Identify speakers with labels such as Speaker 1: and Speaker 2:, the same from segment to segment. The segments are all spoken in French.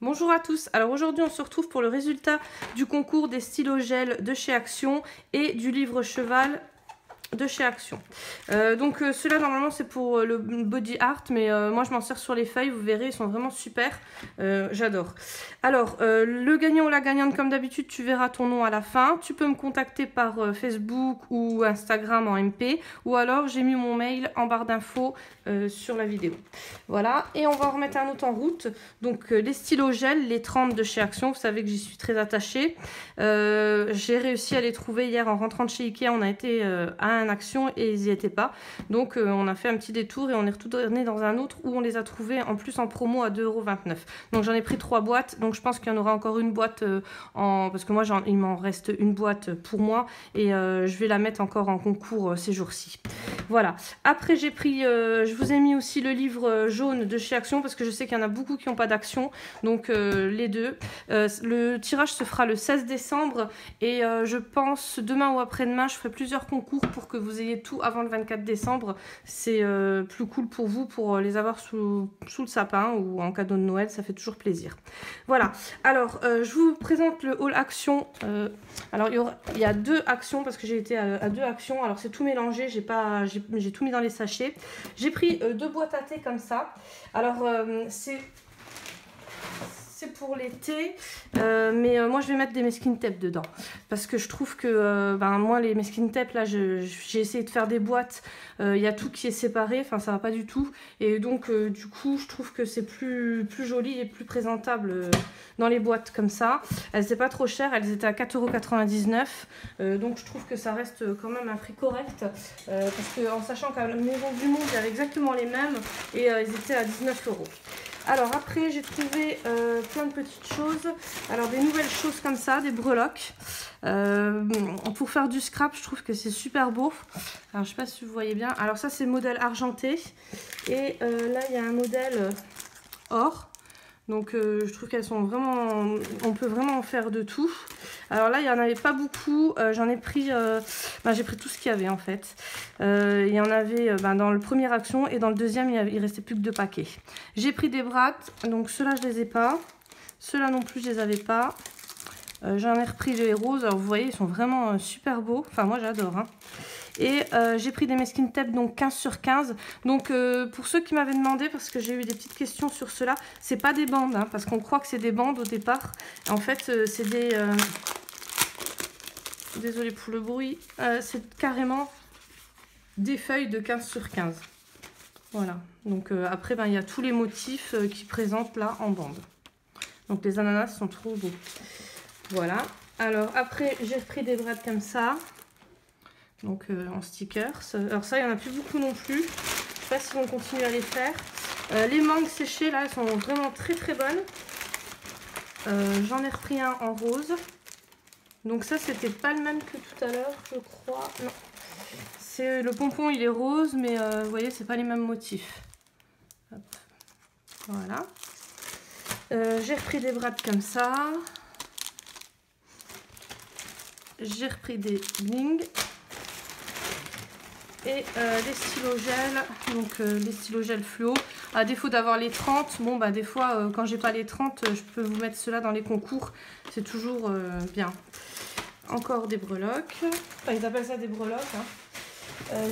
Speaker 1: Bonjour à tous, alors aujourd'hui on se retrouve pour le résultat du concours des stylos gel de chez Action et du livre cheval de chez Action. Ceux-là normalement c'est pour le body art, mais moi je m'en sers sur les feuilles, vous verrez, ils sont vraiment super, j'adore. Alors le gagnant ou la gagnante, comme d'habitude tu verras ton nom à la fin. Tu peux me contacter par Facebook ou Instagram en MP, ou alors j'ai mis mon mail en barre d'infos sur la vidéo. Voilà, et on va en remettre un autre en route. Donc les stylos gel, les 30 de chez Action, vous savez que j'y suis très attachée. J'ai réussi à les trouver hier en rentrant de chez Ikea. On a été à un Action et ils n'y étaient pas. Donc on a fait un petit détour et on est retourné dans un autre où on les a trouvés en plus en promo à 2,29 €. Donc j'en ai pris 3 boîtes. Donc je pense qu'il y en aura encore une boîte parce que moi il m'en reste une boîte pour moi et je vais la mettre encore en concours ces jours-ci. Voilà. Après j'ai pris, je vous ai mis aussi le livre jaune de chez Action parce que je sais qu'il y en a beaucoup qui n'ont pas d'Action. Donc les deux. Le tirage se fera le 16 décembre et je pense demain ou après-demain je ferai plusieurs concours pour que vous ayez tout avant le 24 décembre. C'est plus cool pour vous pour les avoir sous le sapin ou en cadeau de Noël, ça fait toujours plaisir. Voilà, alors je vous présente le haul Action. Alors il y a 2 actions parce que j'ai été à 2 actions. Alors c'est tout mélangé, j'ai tout mis dans les sachets. J'ai pris 2 boîtes à thé comme ça. Alors c'est pour l'été, mais moi je vais mettre des masking tape dedans parce que je trouve que moi les masking tape là j'ai essayé de faire des boîtes, il y a tout qui est séparé, enfin ça va pas du tout, et donc du coup je trouve que c'est plus joli et plus présentable dans les boîtes comme ça. Elles étaient pas trop chères, elles étaient à 4,99 €, donc je trouve que ça reste quand même un prix correct, parce que en sachant qu'à la Maison du Monde il y avait exactement les mêmes et ils étaient à 19 €. Alors après j'ai trouvé plein de petites choses, alors des nouvelles choses comme ça, des breloques, pour faire du scrap. Je trouve que c'est super beau. Alors je sais pas si vous voyez bien, alors ça c'est modèle argenté et là il y a un modèle or. Donc je trouve qu'elles sont vraiment, on peut vraiment en faire de tout. Alors là il n'y en avait pas beaucoup, j'en ai pris, j'ai pris tout ce qu'il y avait en fait. Il y en avait dans le premier Action et dans le deuxième il restait plus que 2 paquets. J'ai pris des brattes, donc ceux-là je les ai pas, ceux-là non plus je les avais pas. J'en ai repris les roses, alors vous voyez ils sont vraiment super beaux, enfin moi j'adore hein. Et j'ai pris des masking tape, donc 15 sur 15. Donc pour ceux qui m'avaient demandé, parce que j'ai eu des petites questions sur cela, c'est pas des bandes, hein, parce qu'on croit que c'est des bandes au départ. En fait c'est des... Désolée pour le bruit. C'est carrément des feuilles de 15 sur 15. Voilà. Donc après il y a tous les motifs qui présentent là en bande. Donc les ananas sont trop beaux. Voilà. Alors après j'ai repris des brattes comme ça. Donc en stickers. Alors ça, il n'y en a plus beaucoup non plus. Je ne sais pas si vont continuer à les faire. Les mangues séchées, là, elles sont vraiment très très bonnes. J'en ai repris un en rose. Donc ça, c'était pas le même que tout à l'heure, je crois. Non. Le pompon, il est rose, mais vous voyez, c'est pas les mêmes motifs. Hop. Voilà. J'ai repris des brattes comme ça. J'ai repris des bling. Et les stylos gel, donc les stylos gel fluo. À défaut d'avoir les 30, bon des fois quand j'ai pas les 30, je peux vous mettre cela dans les concours, c'est toujours bien. Encore des breloques, enfin ils appellent ça des breloques hein.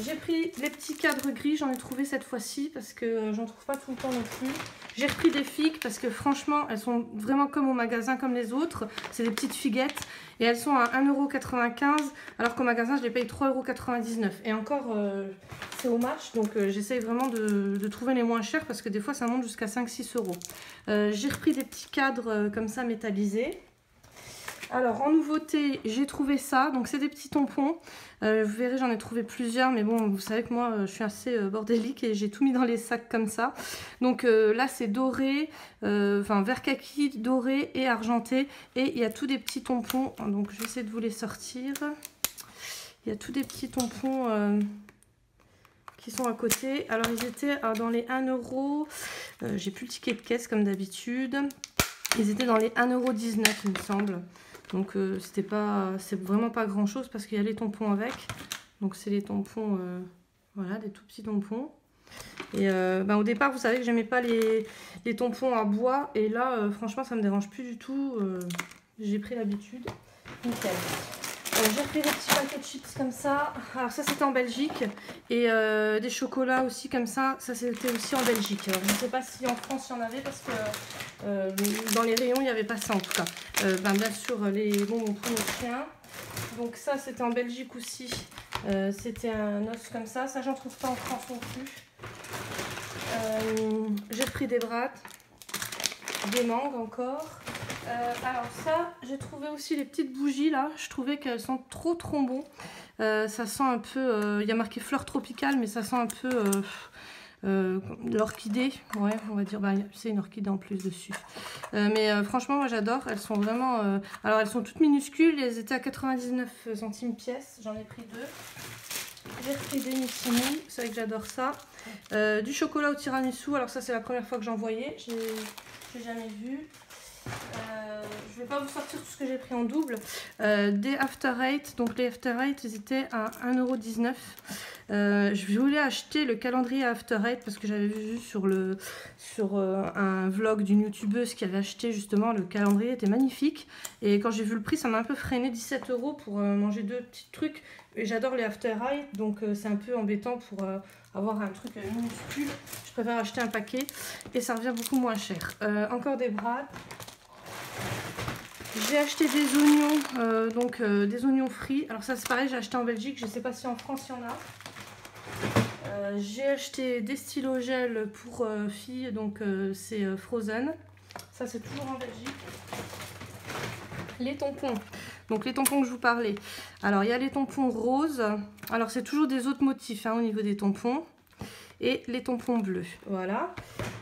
Speaker 1: J'ai pris les petits cadres gris, j'en ai trouvé cette fois-ci parce que j'en trouve pas tout le temps non plus. J'ai repris des figues parce que franchement elles sont vraiment comme au magasin, comme les autres. C'est des petites figuettes et elles sont à 1,95 € alors qu'au magasin je les paye 3,99 €. Et encore c'est au match, donc j'essaye vraiment de trouver les moins chers parce que des fois ça monte jusqu'à 5-6 €. J'ai repris des petits cadres comme ça métallisés. Alors en nouveauté j'ai trouvé ça, donc c'est des petits tampons, vous verrez j'en ai trouvé plusieurs, mais bon vous savez que moi je suis assez bordélique et j'ai tout mis dans les sacs comme ça. Donc là c'est doré, vert kaki, doré et argenté, et il y a tous des petits tampons, donc je vais essayer de vous les sortir. Il y a tous des petits tampons qui sont à côté. Alors ils étaient dans les 1 €, j'ai plus le ticket de caisse comme d'habitude, ils étaient dans les 1,19 € il me semble. Donc c'est vraiment pas grand chose parce qu'il y a les tampons avec. Donc c'est les tampons, voilà, des tout petits tampons. Et au départ, vous savez que j'aimais pas les tampons à bois. Et là, franchement, ça me dérange plus du tout. J'ai pris l'habitude. Nickel. J'ai repris des petits paquets de chips comme ça. Alors ça, c'était en Belgique. Et des chocolats aussi comme ça. Ça, c'était aussi en Belgique. Alors, je ne sais pas si en France, il y en avait parce que dans les rayons, il n'y avait pas ça en tout cas. Bien sûr, les bonbons pour nos chiens. Donc ça, c'était en Belgique aussi. C'était un os comme ça. Ça, j'en trouve pas en France non plus. J'ai repris des brats, des mangues encore. Alors ça, j'ai trouvé aussi les petites bougies là. Je trouvais qu'elles sont trop bon. Ça sent un peu, il y a marqué fleur tropicale, mais ça sent un peu l'orchidée. Ouais, on va dire, c'est une orchidée en plus dessus. Mais franchement, moi j'adore. Elles sont vraiment, alors elles sont toutes minuscules. Elles étaient à 99 centimes pièce. J'en ai pris 2. J'ai repris des Missimi, vous savez que j'adore ça. Du chocolat au tiramisu, alors ça c'est la première fois que j'en voyais, j'ai jamais vu. Je vais pas vous sortir tout ce que j'ai pris en double. Des After Eight, donc les After Eight ils étaient à 1,19 €. Je voulais acheter le calendrier After Eight parce que j'avais vu sur un vlog d'une youtubeuse qui avait acheté justement le calendrier, était magnifique. Et quand j'ai vu le prix, ça m'a un peu freiné, 17 € pour manger 2 petits trucs. Et j'adore les After Eight, donc c'est un peu embêtant pour avoir un truc minuscule. Je préfère acheter un paquet et ça revient beaucoup moins cher. Encore des brats. J'ai acheté des oignons, des oignons frits. Alors ça c'est pareil, j'ai acheté en Belgique, je ne sais pas si en France il y en a. J'ai acheté des stylos gel pour filles, donc c'est Frozen. Ça c'est toujours en Belgique. Les tampons. Donc les tampons que je vous parlais. Alors il y a les tampons roses. Alors c'est toujours des autres motifs au niveau des tampons. Et les tampons bleus. Voilà.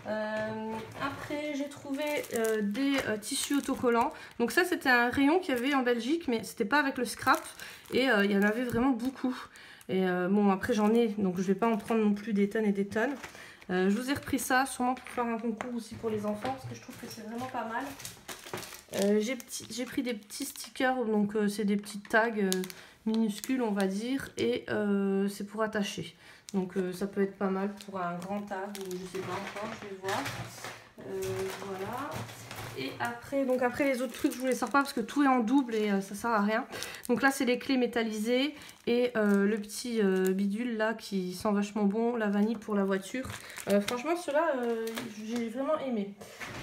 Speaker 1: Après j'ai trouvé des tissus autocollants. Donc ça c'était un rayon qu'il y avait en Belgique. Mais c'était pas avec le scrap. Et il y en avait vraiment beaucoup. Et bon après j'en ai. Donc je vais pas en prendre non plus des tonnes et des tonnes. Je vous ai repris ça sûrement pour faire un concours aussi pour les enfants. Parce que je trouve que c'est vraiment pas mal. J'ai pris des petits stickers, donc c'est des petits tags minuscules on va dire, et c'est pour attacher. Donc ça peut être pas mal pour un grand tag ou je sais pas encore, je vais voir. Voilà. Et après les autres trucs je vous les sors pas parce que tout est en double et ça sert à rien. Donc là c'est les clés métallisées et le petit bidule là qui sent vachement bon, la vanille pour la voiture. Franchement ceux-là j'ai vraiment aimé.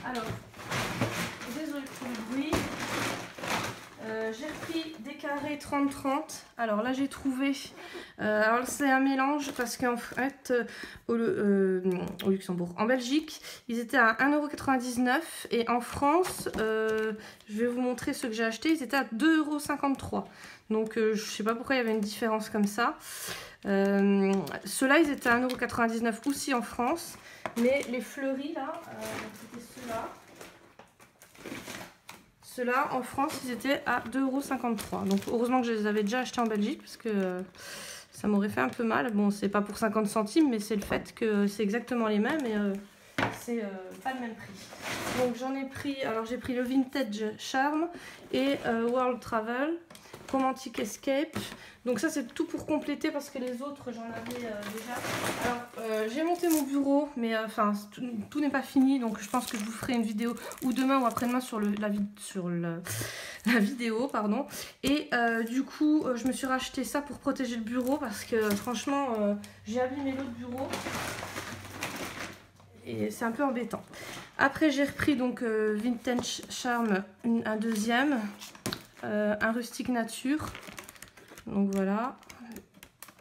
Speaker 1: Alors désolé pour le bruit. J'ai pris des carrés 30-30. Alors là j'ai trouvé, alors c'est un mélange parce qu'en fait au Luxembourg, en Belgique ils étaient à 1,99 € et en France, je vais vous montrer ceux que j'ai achetés, ils étaient à 2,53 €. Donc je sais pas pourquoi il y avait une différence comme ça. Ceux-là ils étaient à 1,99 € aussi en France, mais les fleuris là, c'était ceux-là. Ceux-là, en France, ils étaient à 2,53 €. Donc, heureusement que je les avais déjà achetés en Belgique parce que ça m'aurait fait un peu mal. Bon, c'est pas pour 50 centimes, mais c'est le fait que c'est exactement les mêmes et c'est pas le même prix. Donc, j'en ai pris, alors j'ai pris le Vintage Charm et World Travel, Romantic Escape. Donc ça c'est tout pour compléter parce que les autres j'en avais déjà. Alors j'ai monté mon bureau mais enfin tout n'est pas fini, donc je pense que je vous ferai une vidéo ou demain ou après-demain sur la vidéo pardon. Et du coup je me suis racheté ça pour protéger le bureau parce que franchement j'ai abîmé l'autre bureau et c'est un peu embêtant. Après j'ai repris donc Vintage Charm un deuxième, un Rustic Nature. Donc voilà,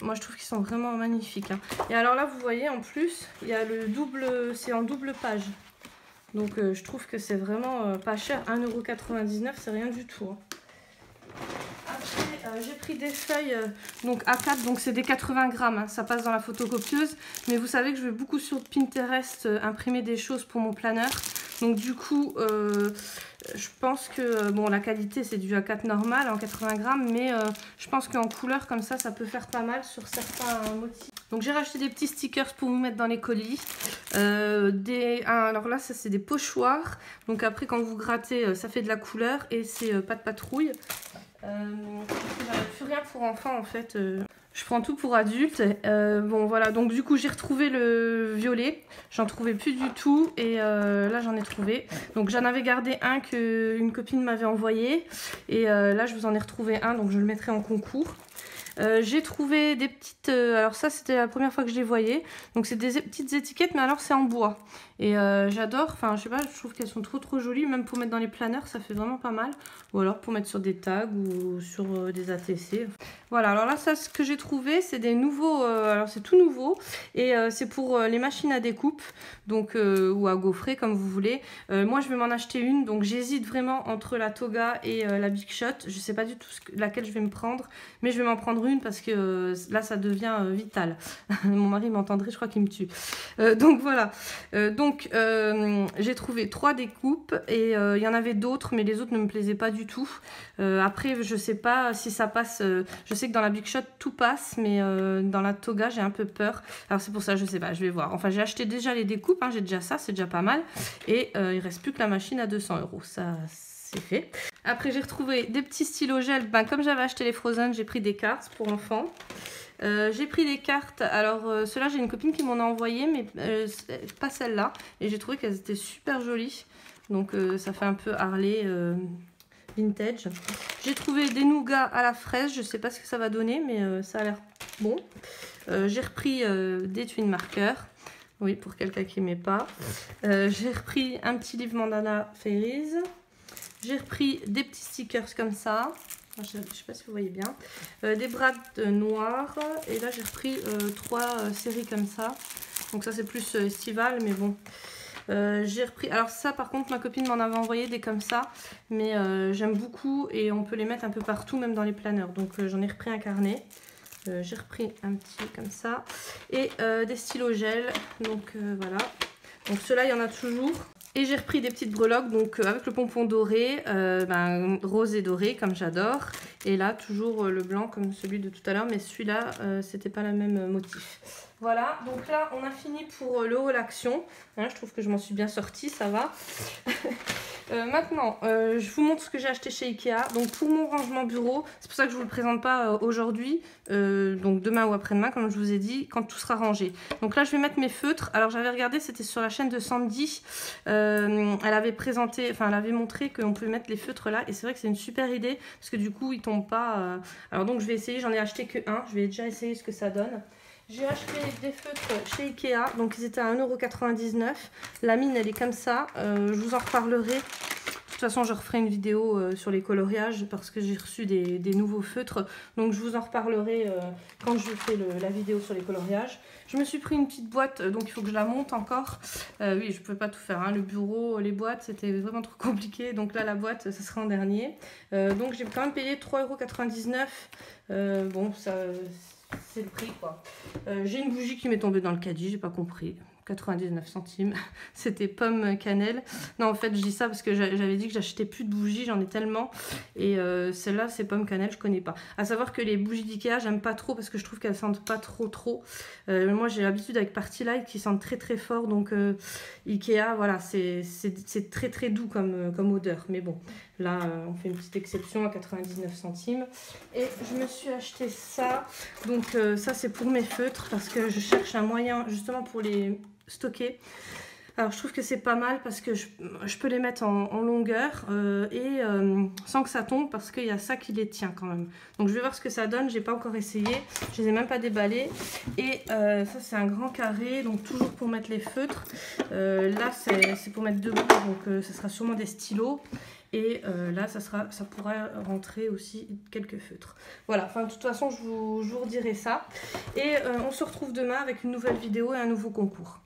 Speaker 1: moi je trouve qu'ils sont vraiment magnifiques. Et alors là vous voyez en plus, il y a le double, c'est en double page. Donc je trouve que c'est vraiment pas cher, 1,99 €, c'est rien du tout. Après j'ai pris des feuilles donc A4, donc c'est des 80 grammes, ça passe dans la photocopieuse. Mais vous savez que je vais beaucoup sur Pinterest imprimer des choses pour mon planeur. Donc du coup, je pense que bon, la qualité c'est du A4 normal en 80 grammes, mais je pense qu'en couleur comme ça peut faire pas mal sur certains motifs. Donc j'ai racheté des petits stickers pour vous mettre dans les colis. Alors là, ça c'est des pochoirs. Donc après quand vous grattez, ça fait de la couleur et c'est pas de patrouille. J'avais plus rien pour enfants en fait. Je prends tout pour adulte. Bon voilà, donc du coup j'ai retrouvé le violet. J'en trouvais plus du tout et là j'en ai trouvé. Donc j'en avais gardé un qu'une copine m'avait envoyé. Et là je vous en ai retrouvé un, donc je le mettrai en concours. J'ai trouvé des petites... alors ça c'était la première fois que je les voyais. Donc c'est des petites étiquettes, mais alors c'est en bois. Et j'adore, enfin je sais pas, je trouve qu'elles sont trop jolies. Même pour mettre dans les planeurs, ça fait vraiment pas mal. Ou alors pour mettre sur des tags ou sur des ATC. Voilà, alors là ça ce que j'ai trouvé c'est des nouveaux... alors c'est tout nouveau. Et c'est pour les machines à découpe. Donc, ou à gaufrer comme vous voulez. Moi je vais m'en acheter une. Donc j'hésite vraiment entre la Toga et la Big Shot. Je sais pas du tout laquelle je vais me prendre. Mais je vais m'en prendre une parce que là ça devient vital. Mon mari m'entendrait, je crois qu'il me tue. Donc voilà. Donc j'ai trouvé 3 découpes et il y en avait d'autres, mais les autres ne me plaisaient pas du tout. Après je sais pas si ça passe. Je sais que dans la Big Shot tout passe, mais dans la Toga j'ai un peu peur. Alors c'est pour ça, je sais pas, je vais voir. Enfin j'ai acheté déjà les découpes, hein, j'ai déjà ça, c'est déjà pas mal. Et il reste plus que la machine à 200 €. Ça c'est fait. Après j'ai retrouvé des petits stylos gel. Ben, comme j'avais acheté les Frozen, j'ai pris des cartes pour enfants. J'ai pris des cartes, alors ceux-là j'ai une copine qui m'en a envoyé, mais pas celle-là. Et j'ai trouvé qu'elles étaient super jolies. Donc ça fait un peu Harley vintage. J'ai trouvé des nougats à la fraise, je sais pas ce que ça va donner, mais ça a l'air bon. J'ai repris des twin markers. Oui, pour quelqu'un qui n'aimait pas. J'ai repris un petit livre Mandana Fairies. J'ai repris des petits stickers comme ça. Je ne sais pas si vous voyez bien. Des brades noirs. Et là, j'ai repris 3 séries comme ça. Donc ça, c'est plus estival, mais bon. J'ai repris... Alors ça, par contre, ma copine m'en avait envoyé des comme ça. Mais j'aime beaucoup et on peut les mettre un peu partout, même dans les planeurs. Donc j'en ai repris un carnet. J'ai repris un petit comme ça. Et des stylos gel. Donc voilà. Donc ceux-là, il y en a toujours. Et j'ai repris des petites breloques, donc avec le pompon doré, rose et doré comme j'adore. Et là, toujours le blanc comme celui de tout à l'heure, mais celui-là, c'était pas le même motif. Voilà, donc là, on a fini pour le haul action. Hein, je trouve que je m'en suis bien sortie, ça va. Maintenant, je vous montre ce que j'ai acheté chez Ikea. Donc pour mon rangement bureau, c'est pour ça que je ne vous le présente pas aujourd'hui, donc demain ou après-demain, comme je vous ai dit, quand tout sera rangé. Donc là, je vais mettre mes feutres. Alors j'avais regardé, c'était sur la chaîne de Sandy. Elle avait présenté, enfin elle avait montré qu'on pouvait mettre les feutres là. Et c'est vrai que c'est une super idée, parce que du coup, ils ne tombent pas. Alors donc je vais essayer, j'en ai acheté que un. Je vais déjà essayer ce que ça donne. J'ai acheté des feutres chez Ikea, donc ils étaient à 1,99 €. La mine, elle est comme ça. Je vous en reparlerai. De toute façon, je referai une vidéo sur les coloriages parce que j'ai reçu des nouveaux feutres. Donc, je vous en reparlerai quand je fais la vidéo sur les coloriages. Je me suis pris une petite boîte, donc il faut que je la monte encore. Oui, je ne pouvais pas tout faire. Hein. Le bureau, les boîtes, c'était vraiment trop compliqué. Donc là, la boîte, ça sera en dernier. Donc, j'ai quand même payé 3,99 €. Bon, ça... c'est le prix quoi. J'ai une bougie qui m'est tombée dans le caddie, j'ai pas compris. 99 centimes. C'était pomme cannelle. Non, en fait, je dis ça parce que j'avais dit que j'achetais plus de bougies, j'en ai tellement. Et celle-là, c'est pomme cannelle, je connais pas. À savoir que les bougies d'Ikea, j'aime pas trop parce que je trouve qu'elles sentent pas trop. Moi, j'ai l'habitude avec Party Light qui sentent très fort. Donc, Ikea, voilà, c'est très doux comme odeur. Mais bon, là, on fait une petite exception à 99 centimes. Et je me suis acheté ça. Donc, ça, c'est pour mes feutres parce que je cherche un moyen justement pour les stocker. Alors je trouve que c'est pas mal parce que je peux les mettre en longueur et sans que ça tombe parce qu'il y a ça qui les tient quand même. Donc je vais voir ce que ça donne, j'ai pas encore essayé, je les ai même pas déballés. Et ça c'est un grand carré, donc toujours pour mettre les feutres. Là c'est pour mettre debout, donc ce sera sûrement des stylos. Et là, ça pourra rentrer aussi quelques feutres. Voilà, enfin de toute façon, je vous redirai ça. Et on se retrouve demain avec une nouvelle vidéo et un nouveau concours.